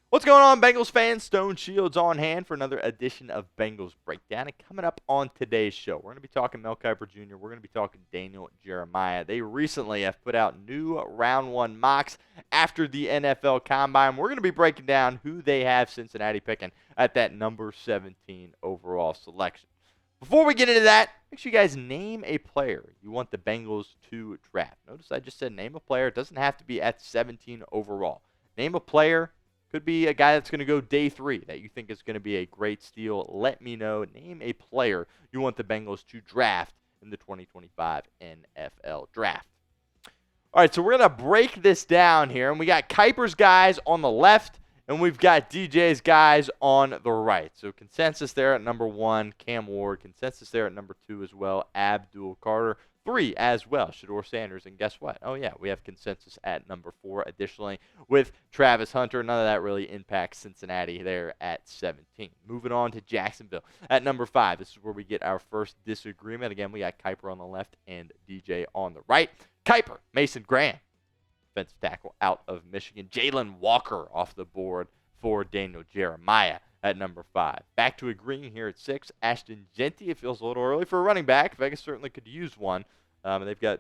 What's going on, Bengals fans? Stone Shields on hand for another edition of Bengals Breakdown. And coming up on today's show, we're going to be talking Mel Kiper Jr. We're going to be talking Daniel Jeremiah. They recently have put out new round one mocks after the NFL Combine. We're going to be breaking down who they have Cincinnati picking at that number 17 overall selection. Before we get into that, make sure you guys name a player you want the Bengals to draft. Notice I just said name a player. It doesn't have to be at 17 overall. Name a player. Could be a guy that's going to go day 3 that you think is going to be a great steal. Let me know. Name a player you want the Bengals to draft in the 2025 NFL Draft. All right, so we're going to break this down here. And we got Kiper's guys on the left, and we've got DJ's guys on the right. So consensus there at number 1, Cam Ward. Consensus there at number 2 as well, Abdul Carter. 3 as well, Shedeur Sanders. And guess what? Oh, yeah, we have consensus at number 4 additionally with Travis Hunter. None of that really impacts Cincinnati there at 17. Moving on to Jacksonville at number 5. This is where we get our first disagreement. Again, we got Kiper on the left and DJ on the right. Kiper, Mason Graham, defensive tackle out of Michigan. Jalen Walker off the board for Daniel Jeremiah at number 5. Back to agreeing here at 6. Ashton Jeanty. It feels a little early for a running back. Vegas certainly could use one. And they've got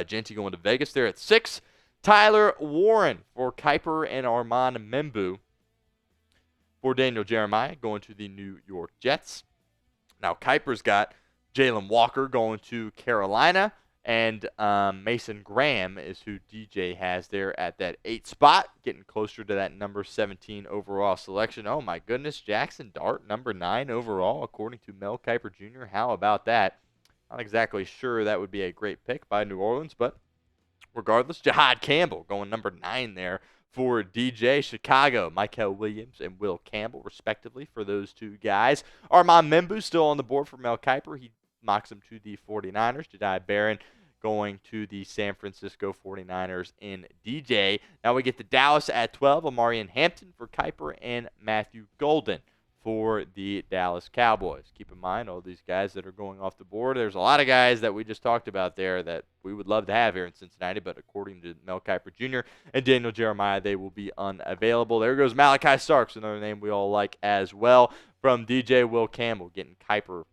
Jeanty going to Vegas there at 6. Tyler Warren for Kiper and Armand Membu for Daniel Jeremiah going to the New York Jets. Now Kiper's got Jalen Walker going to Carolina. And Mason Graham is who DJ has there at that 8 spot, getting closer to that number 17 overall selection. Oh, my goodness, Jackson Dart, number 9 overall, according to Mel Kiper Jr. How about that? Not exactly sure that would be a great pick by New Orleans, but regardless, Jahad Campbell going number 9 there for DJ. Chicago, Michael Williams and Will Campbell, respectively, for those two guys. Armand Membu still on the board for Mel Kiper. He mocks him to the 49ers. Jedi Barron going to the San Francisco 49ers in DJ. Now we get to Dallas at 12. Amarian Hampton for Kiper and Matthew Golden for the Dallas Cowboys. Keep in mind, all these guys that are going off the board, there's a lot of guys that we just talked about there that we would love to have here in Cincinnati, but according to Mel Kiper Jr. and Daniel Jeremiah, they will be unavailable. There goes Malachi Starks, another name we all like as well, from DJ. Will Campbell getting Kiper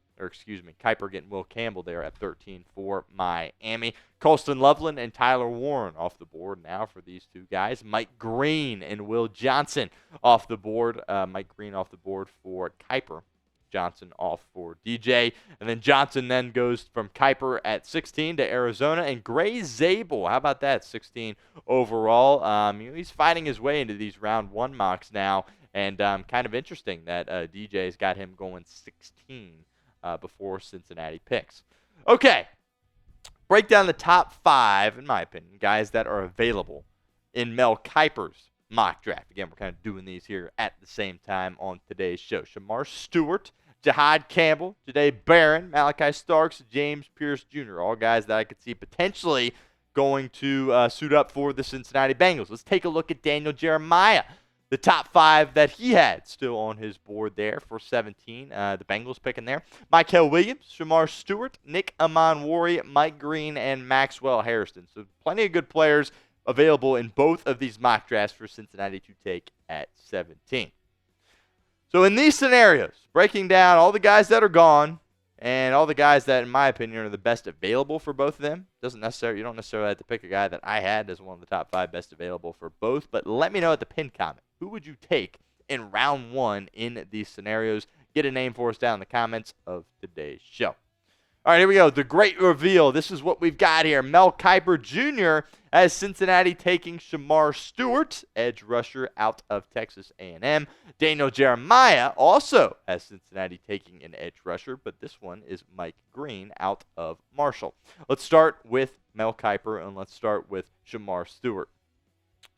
getting Will Campbell there at 13 for Miami. Colston Loveland and Tyler Warren off the board now for these two guys. Mike Green and Will Johnson off the board. Mike Green off the board for Kiper. Johnson off for DJ. And then Johnson then goes from Kiper at 16 to Arizona. And Gray Zabel, how about that, 16 overall. He's fighting his way into these round 1 mocks now. And kind of interesting that DJ's got him going 16 before Cincinnati picks. Okay, break down the top 5, in my opinion, guys that are available in Mel Kiper's mock draft. Again, we're kind of doing these here at the same time on today's show. Shemar Stewart, Jahad Campbell, Jahdae Barron, Malachi Starks, James Pierce Jr., all guys that I could see potentially going to suit up for the Cincinnati Bengals. Let's take a look at Daniel Jeremiah. The top 5 that he had still on his board there for 17. The Bengals picking there. Michael Williams, Shemar Stewart, Nick Amanwori, Mike Green, and Maxwell Harrison. So plenty of good players available in both of these mock drafts for Cincinnati to take at 17. So in these scenarios, breaking down all the guys that are gone and all the guys that, in my opinion, are the best available for both of them. You don't necessarily have to pick a guy that I had as one of the top 5 best available for both, but let me know at the pinned comment. Who would you take in round 1 in these scenarios? Get a name for us down in the comments of today's show. All right, here we go. The great reveal. This is what we've got here. Mel Kiper Jr. has Cincinnati taking Shemar Stewart, edge rusher out of Texas A&M. Daniel Jeremiah also has Cincinnati taking an edge rusher, but this one is Mike Green out of Marshall. Let's start with Mel Kiper, and let's start with Shemar Stewart.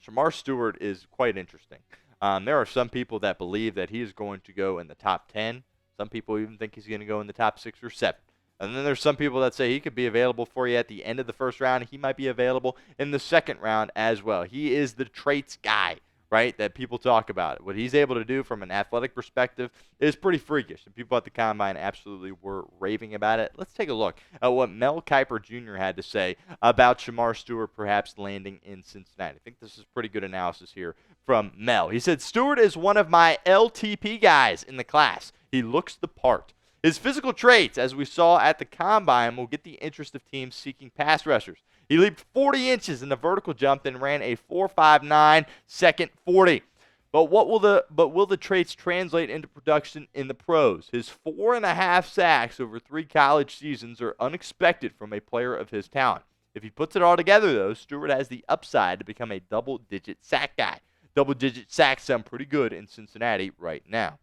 Shemar Stewart is quite interesting. There are some people that believe that he is going to go in the top 10. Some people even think he's going to go in the top 6 or 7. And then there's some people that say he could be available for you at the end of the first round. He might be available in the second round as well. He is the traits guy right, that people talk about. What he's able to do from an athletic perspective is pretty freakish, and people at the Combine absolutely were raving about it. Let's take a look at what Mel Kiper Jr. had to say about Shemar Stewart perhaps landing in Cincinnati. I think this is pretty good analysis here from Mel. He said, Stewart is one of my LTP guys in the class. He looks the part. His physical traits, as we saw at the Combine, will get the interest of teams seeking pass rushers. He leaped 40 inches in the vertical jump and ran a 4.59 second 40. But will the traits translate into production in the pros? His 4.5 sacks over 3 college seasons are unexpected from a player of his talent. If he puts it all together, though, Stewart has the upside to become a double-digit sack guy. Double-digit sacks sound pretty good in Cincinnati right now.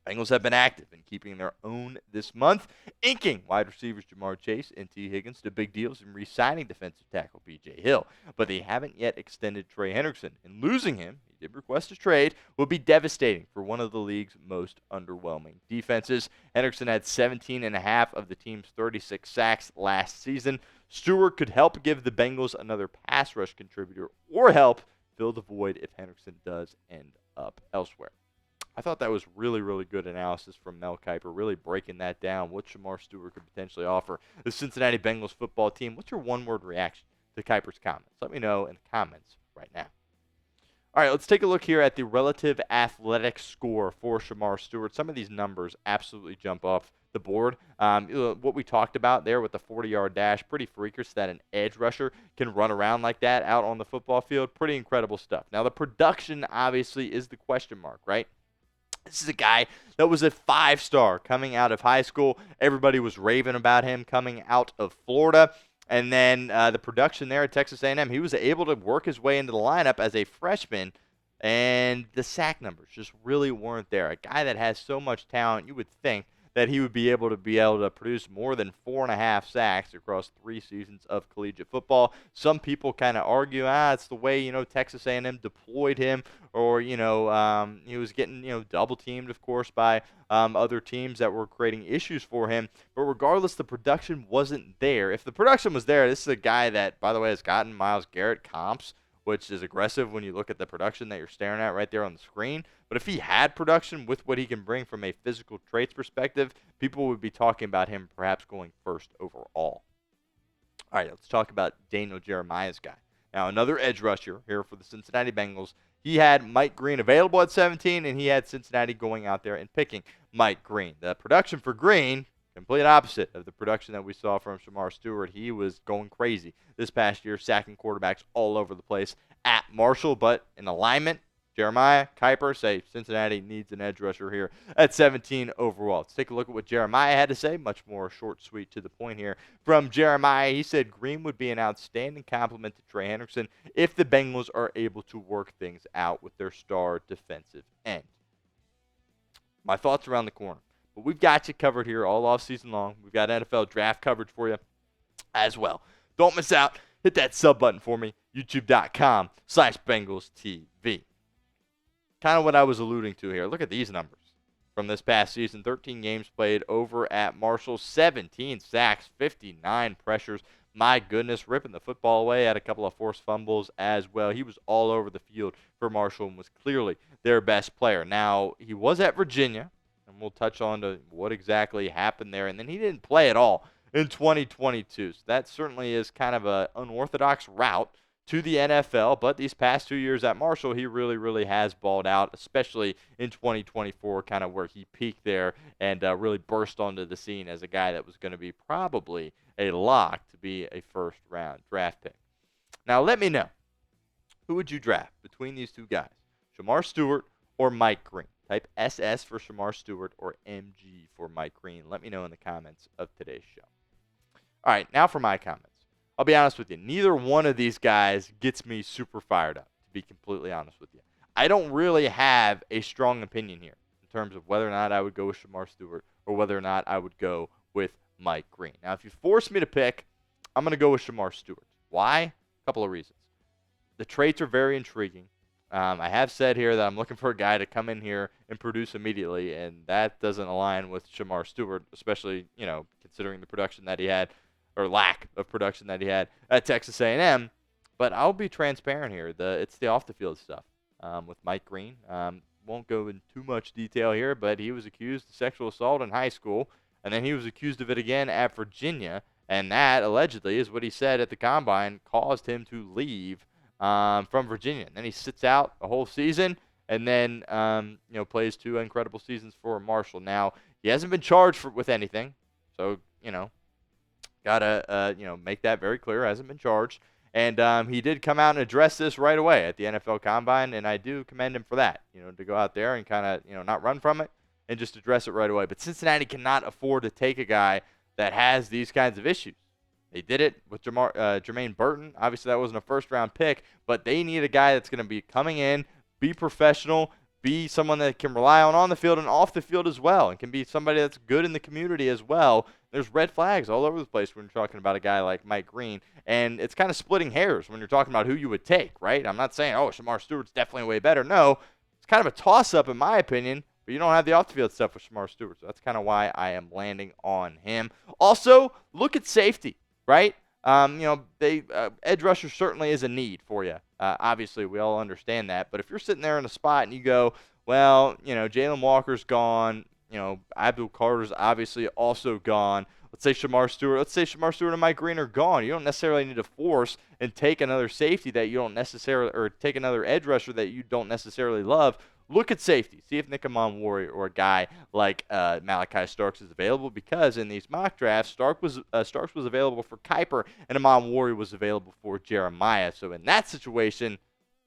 Bengals have been active in keeping their own this month, inking wide receivers Jamar Chase and T. Higgins to big deals and re-signing defensive tackle B.J. Hill. But they haven't yet extended Trey Hendrickson, and losing him, he did request a trade, would be devastating for one of the league's most underwhelming defenses. Hendrickson had 17.5 of the team's 36 sacks last season. Stewart could help give the Bengals another pass rush contributor or help fill the void if Hendrickson does end up elsewhere. I thought that was really, really good analysis from Mel Kiper, really breaking that down, what Shemar Stewart could potentially offer the Cincinnati Bengals football team. What's your one-word reaction to Kiper's comments? Let me know in the comments right now. All right, let's take a look here at the relative athletic score for Shemar Stewart. Some of these numbers absolutely jump off the board. What we talked about there with the 40-yard dash, pretty freakish that an edge rusher can run around like that out on the football field. Pretty incredible stuff. Now, the production obviously is the question mark, right? This is a guy that was a 5-star coming out of high school. Everybody was raving about him coming out of Florida. And then the production there at Texas A&M, he was able to work his way into the lineup as a freshman, and the sack numbers just really weren't there. A guy that has so much talent, you would think that he would be able to produce more than 4.5 sacks across 3 seasons of collegiate football. Some people kind of argue, it's the way, Texas A&M deployed him, or, he was getting, double teamed, of course, by other teams that were creating issues for him. But regardless, the production wasn't there. If the production was there, this is a guy that, by the way, has gotten Myles Garrett comps, which is aggressive when you look at the production that you're staring at right there on the screen. But if he had production with what he can bring from a physical traits perspective, people would be talking about him perhaps going first overall. All right, let's talk about Daniel Jeremiah's guy. Now, another edge rusher here for the Cincinnati Bengals. He had Mike Green available at 17, and he had Cincinnati going out there and picking Mike Green. The production for Green, complete opposite of the production that we saw from Shemar Stewart. He was going crazy this past year, sacking quarterbacks all over the place at Marshall. But in alignment, Jeremiah, Kiper say Cincinnati needs an edge rusher here at 17 overall. Let's take a look at what Jeremiah had to say. Much more short, sweet, to the point here from Jeremiah. He said Green would be an outstanding complement to Trey Hendrickson if the Bengals are able to work things out with their star defensive end. My thoughts around the corner. But we've got you covered here all offseason long. We've got NFL draft coverage for you as well. Don't miss out. Hit that sub button for me, youtube.com/BengalsTV. Kind of what I was alluding to here. Look at these numbers from this past season. 13 games played over at Marshall, 17 sacks, 59 pressures. My goodness, ripping the football away, had a couple of forced fumbles as well. He was all over the field for Marshall and was clearly their best player. Now, he was at Virginia, and we'll touch on to what exactly happened there. And then he didn't play at all in 2022. So that certainly is kind of an unorthodox route to the NFL, but these past 2 years at Marshall, he really, really has balled out, especially in 2024, kind of where he peaked there and really burst onto the scene as a guy that was going to be probably a lock to be a first-round draft pick. Now, let me know, who would you draft between these two guys, Shemar Stewart or Mike Green? Type SS for Shemar Stewart or MG for Mike Green. Let me know in the comments of today's show. All right, now for my comments. I'll be honest with you. Neither one of these guys gets me super fired up, to be completely honest with you. I don't really have a strong opinion here in terms of whether or not I would go with Shemar Stewart or whether or not I would go with Mike Green. Now, if you force me to pick, I'm going to go with Shemar Stewart. Why? A couple of reasons. The traits are very intriguing. I have said here that I'm looking for a guy to come in here and produce immediately, and that doesn't align with Shemar Stewart, especially, considering the production that he had, or lack of production that he had at Texas A&M. But I'll be transparent here. It's the off-the-field stuff. with Mike Green. Won't go in too much detail here, but he was accused of sexual assault in high school, and then he was accused of it again at Virginia, and that allegedly is what he said at the combine caused him to leave from Virginia. And then he sits out a whole season, and then plays 2 incredible seasons for Marshall. Now he hasn't been charged with anything, so gotta make that very clear. Hasn't been charged. And he did come out and address this right away at the NFL Combine, and I do commend him for that, to go out there and kind of, not run from it and just address it right away. But Cincinnati cannot afford to take a guy that has these kinds of issues. They did it with Jermaine Burton. Obviously, that wasn't a first-round pick, but they need a guy that's going to be coming in, be professional, be someone that can rely on the field and off the field as well, and can be somebody that's good in the community as well. There's red flags all over the place when you're talking about a guy like Mike Green, and it's kind of splitting hairs when you're talking about who you would take, right? I'm not saying, Shemar Stewart's definitely way better. No, it's kind of a toss-up in my opinion, but you don't have the off-the-field stuff with Shemar Stewart, so that's kind of why I am landing on him. Also, look at safety, right? Edge rusher certainly is a need for you. Obviously, we all understand that. But if you're sitting there in a spot and you go, well, Jalen Walker's gone, Abdul Carter's obviously also gone. Let's say Shemar Stewart and Mike Green are gone. You don't necessarily need to force and take another safety that you don't necessarily, or take another edge rusher that you don't necessarily love. Look at safety. See if Nick Amon-Warrior or a guy like Malachi Starks is available, because in these mock drafts, Starks was available for Kiper and Amon-Warrior was available for Jeremiah. So in that situation,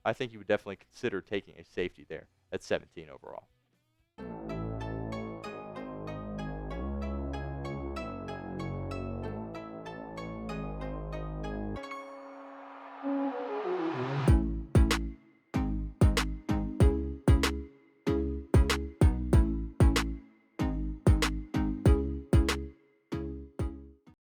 I think you would definitely consider taking a safety there at 17 overall.